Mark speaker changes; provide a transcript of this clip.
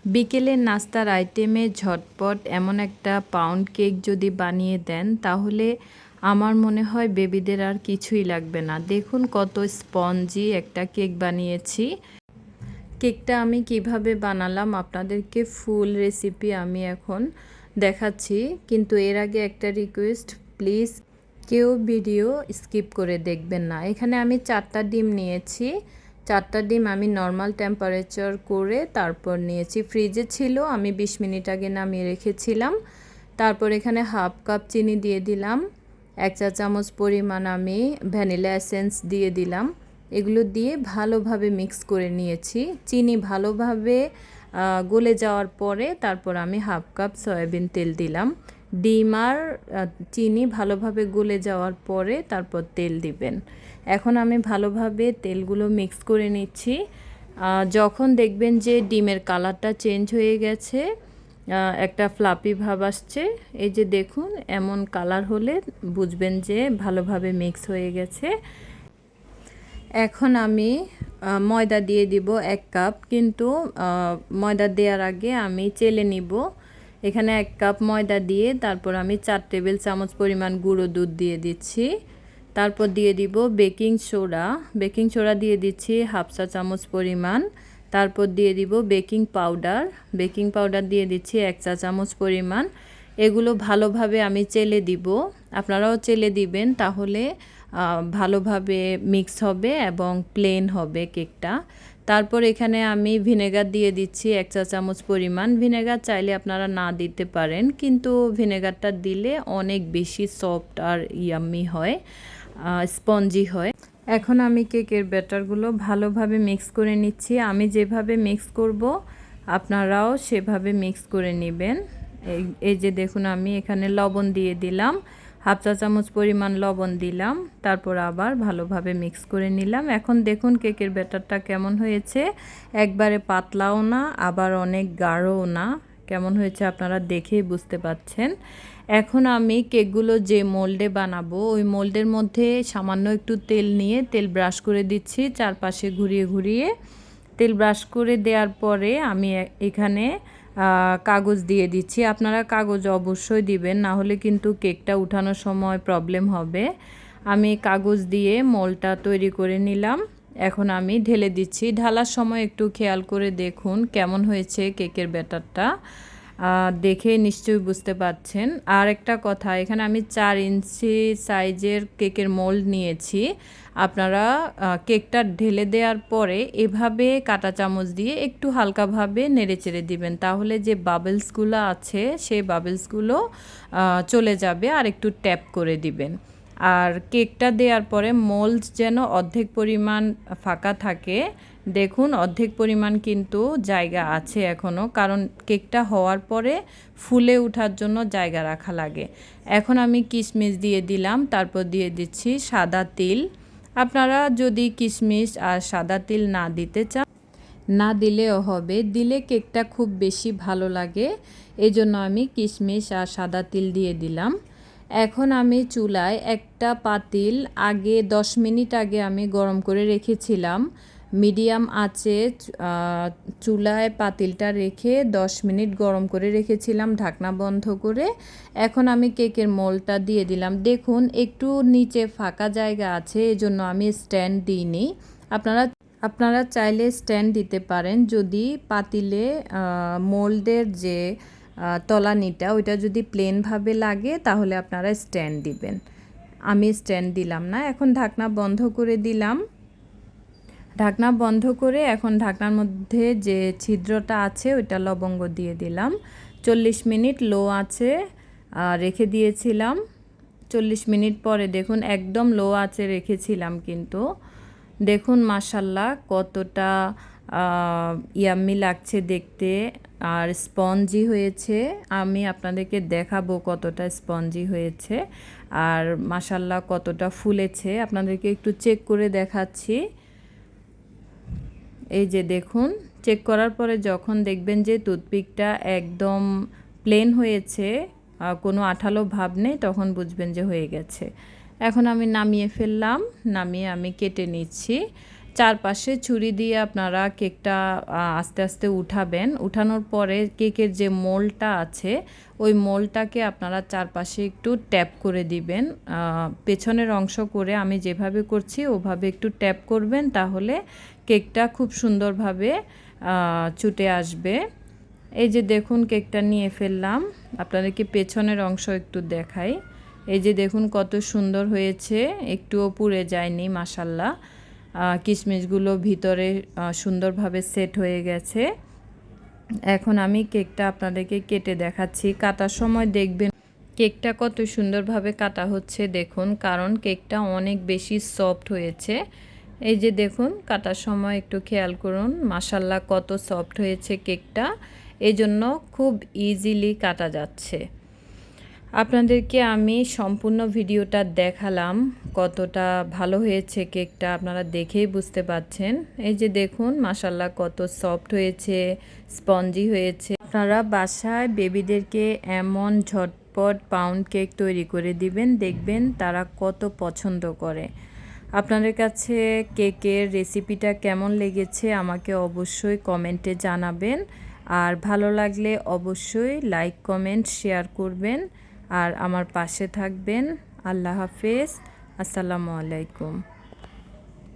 Speaker 1: বিকেলের নাস্তার আইটেমে ঝটপট এমন একটা পাউন্ড কেক যদি বানিয়ে দেন তাহলে আমার মনে হয় বেবিদের আর কিছুই লাগবে না। দেখুন কত স্পঞ্জি একটা কেক বানিয়েছি। কেকটা আমি কিভাবে বানালাম আপনাদেরকে ফুল রেসিপি আমি এখন দেখাচ্ছি, কিন্তু এর আগে একটা রিকোয়েস্ট, প্লিজ কেউ ভিডিও স্কিপ করে দেখবেন না। এখানে আমি 4টা ডিম নিয়েছি। 4টা ডিম আমি নর্মাল টেম্পারেচার করে তারপর নিয়েছি। ফ্রিজে ছিল, আমি 20 মিনিট আগে নামিয়ে রেখেছিলাম। তারপর এখানে হাফ কাপ চিনি দিয়ে দিলাম, 1 চা চামচ পরিমাণ আমি ভ্যানিলা এসেন্স দিয়ে দিলাম। এগুলো দিয়ে ভালোভাবে মিক্স করে নিয়েছি। চিনি ভালোভাবে গলে যাওয়ার পরে তারপর আমি হাফ কাপ সয়াবিন তেল দিলাম। ডিম আর চিনি ভালোভাবে গলে যাওয়ার পরে তারপর তেল দিবেন। এখন আমি ভালোভাবে তেলগুলো মিক্স করে নিচ্ছি। যখন দেখবেন যে ডিমের কালারটা চেঞ্জ হয়ে গেছে, একটা ফ্লাপি ভাব আসছে, এই যে দেখুন এমন কালার হলে বুঝবেন যে ভালোভাবে মিক্স হয়ে গেছে। এখন আমি ময়দা দিয়ে দিব 1 কাপ, কিন্তু ময়দা দেওয়ার আগে আমি চেলে নিব। এখানে 1 কাপ ময়দা দিয়ে তারপর আমি 4 টেবিল চামচ পরিমাণ গুঁড়ো দুধ দিয়ে দিচ্ছি। তারপর দিয়ে দিব বেকিং সোডা। বেকিং সোডা দিয়ে দিচ্ছি হাফ চা চামচ পরিমাণ। তারপর দিয়ে দিব বেকিং পাউডার। বেকিং পাউডার দিয়ে দিচ্ছি 1 চা চামচ পরিমাণ। এগুলো ভালোভাবে আমি চেলে দিব, আপনারাও চেলে দিবেন, তাহলে ভালোভাবে মিক্স হবে এবং প্লেন হবে কেকটা। তারপর এখানে আমি ভিনেগার দিয়ে দিচ্ছি 1 চা চামচ পরিমাণ। ভিনেগার চাইলে আপনারা না দিতে পারেন, কিন্তু ভিনেগারটা দিলে অনেক বেশি সফট আর ইয়াম্মি হয়, স্পঞ্জি হয়। এখন আমি কেকের ব্যাটারগুলো ভালোভাবে মিক্স করে নিচ্ছি। আমি যেভাবে মিক্স করব আপনারাও সেভাবে মিক্স করে নেবেন। এই যে দেখুন আমি এখানে লবণ দিয়ে দিলাম, হাফ চা চামচ পরিমাণ লবণ দিলাম, তারপর আবার ভালোভাবে মিক্স করে নিলাম। এখন দেখুন কেকের ব্যাটারটা কেমন হয়েছে, একবারে পাতলাও না আবার অনেক গাঢ়ও না। কেমন হয়েছে আপনারা দেখেই বুঝতে পাচ্ছেন। এখন আমি কেকগুলো যে মোল্ডে বানাবো ওই মোল্ডের মধ্যে সামান্য একটু তেল নিয়ে তেল ব্রাশ করে দিচ্ছি, চারপাশে ঘুরিয়ে ঘুরিয়ে। তেল ব্রাশ করে দেওয়ার পরে আমি এখানে কাগজ দিয়ে দিচ্ছি। আপনারা কাগজ অবশ্যই দিবেন, না হলে কিন্তু কেকটা উঠানোর সময় প্রবলেম হবে। আমি কাগজ দিয়ে মোলটা তৈরি করে নিলাম। এখন আমি ঢেলে দিচ্ছি। ঢালার সময় একটু খেয়াল করে দেখুন কেমন হয়েছে কেকের ব্যাটারটা, দেখে নিশ্চয়ই বুঝতে পারছেন। আর একটা কথা, এখানে আমি 4 ইঞ্চি সাইজের কেকের মোল্ড নিয়েছি। আপনারা কেকটা ঢেলে দেওয়ার পরে এভাবে কাঁটা চামচ দিয়ে একটু হালকাভাবে নেড়েচেড়ে দিবেন, তাহলে যে বাবলসগুলো আছে সেই বাবলসগুলো চলে যাবে। আর একটু ট্যাপ করে দিবেন। আর কেকটা দেওয়ার পরে মোল্ড যেন অর্ধেক পরিমাণ ফাঁকা থাকে। দেখুন অর্ধেক পরিমাণ কিন্তু জায়গা আছে এখনও, কারণ কেকটা হওয়ার পরে ফুলে ওঠার জন্য জায়গা রাখা লাগে। এখন আমি কিশমিশ দিয়ে দিলাম, তারপর দিয়ে দিচ্ছি সাদা তিল। আপনারা যদি কিশমিশ আর সাদা তিল না দিতে চান না দিলেও হবে, দিলে কেকটা খুব বেশি ভালো লাগে, এই জন্য আমি কিশমিশ আর সাদা তিল দিয়ে দিলাম। এখন আমি চুলায় একটা পাতিল আগে 10 মিনিট আগে আমি গরম করে রেখেছিলাম। মিডিয়াম আঁচে চুলায় পাতিলটা রেখে 10 মিনিট গরম করে রেখেছিলাম ঢাকনা বন্ধ করে। এখন আমি কেকের মোল্ডটা দিয়ে দিলাম। দেখুন একটু নিচে ফাঁকা জায়গা আছে, এজন্য আমি স্ট্যান্ড দিইনি। আপনারা চাইলে স্ট্যান্ড দিতে পারেন, যদি পাতিলে মোল্ডের যে তলানিটা ওইটা যদি প্লেনভাবে লাগে তাহলে আপনারা স্ট্যান্ড দিবেন। আমি স্ট্যান্ড দিলাম না। এখন ঢাকনা বন্ধ করে দিলাম। ঢাকনা বন্ধ করে এখন ঢাকনার মধ্যে যে ছিদ্রটা আছে ওইটা লবঙ্গ দিয়ে দিলাম। 40 মিনিট লো আঁচে রেখে দিয়েছিলাম। 40 মিনিট পরে দেখুন একদম লো আঁচে রেখেছিলাম, কিন্তু দেখুন মাশাল্লাহ কতটা ইয়াম্মি লাগছে দেখতে আর স্পঞ্জি হয়েছে। আমি আপনাদেরকে দেখাবো কতটা স্পঞ্জি হয়েছে আর মাশাল্লাহ কতটা ফুলেছে, আপনাদেরকে একটু চেক করে দেখাচ্ছি। এই যে দেখুন, চেক করার পরে যখন দেখবেন যে টুথপিকটা একদম প্লেন হয়েছে, কোনো আঠালো ভাব নেই, তখন বুঝবেন যে হয়ে গেছে। এখন আমি নামিয়ে ফেললাম, নামিয়ে আমি কেটে নিচ্ছি। চারপাশে ছুরি দিয়ে আপনারা কেকটা আস্তে আস্তে উঠাবেন। উঠানোর পরে কেকের যে মোল্ডটা আছে ওই মোল্ডটাকে আপনারা চারপাশে একটু ট্যাপ করে দিবেন, পেছনের অংশ করে আমি যেভাবে করছি ওভাবে একটু ট্যাপ করবেন, তাহলে কেকটা খুব সুন্দরভাবে ছুটে আসবে। এই যে দেখুন কেকটা নিয়ে ফেললাম, আপনাদেরকে পেছনের অংশ একটু দেখাই। এই যে দেখুন কত সুন্দর হয়েছে, একটুও পুড়ে যায়নি মাশাল্লাহ। কিশমিশগুলো ভিতরে সুন্দরভাবে সেট হয়ে গেছে। এখন আমি কেকটা আপনাদেরকে কেটে দেখাচ্ছি। কাটার সময় দেখবেন কেকটা কত সুন্দরভাবে কাটা হচ্ছে দেখুন, কারণ কেকটা অনেক বেশি সফট হয়েছে। এই যে দেখুন কাটার সময় একটু খেয়াল করুন, মাশাল্লাহ কত সফট হয়েছে কেকটা, এই জন্য খুব ইজিলি কাটা যাচ্ছে। আপনাদেরকে আমি সম্পূর্ণ ভিডিওটা দেখালাম, কতটা ভালো হয়েছে কেকটা আপনারা দেখেই বুঝতে পারছেন। এই যে দেখুন মাশাল্লাহ কত সফট হয়েছে, স্পঞ্জি হয়েছে। আপনারা বাসায় বেবিদেরকে এমন ঝটপট পাউন্ড কেক তৈরি করে দিবেন, দেখবেন তারা কত পছন্দ করে। আপনাদের কাছে কেকের রেসিপিটা কেমন লেগেছে আমাকে অবশ্যই কমেন্টে জানাবেন, আর ভালো লাগলে অবশ্যই লাইক কমেন্ট শেয়ার করবেন, আর আমার পাশে থাকবেন। আল্লাহ হাফেজ, আসসালামু আলাইকুম।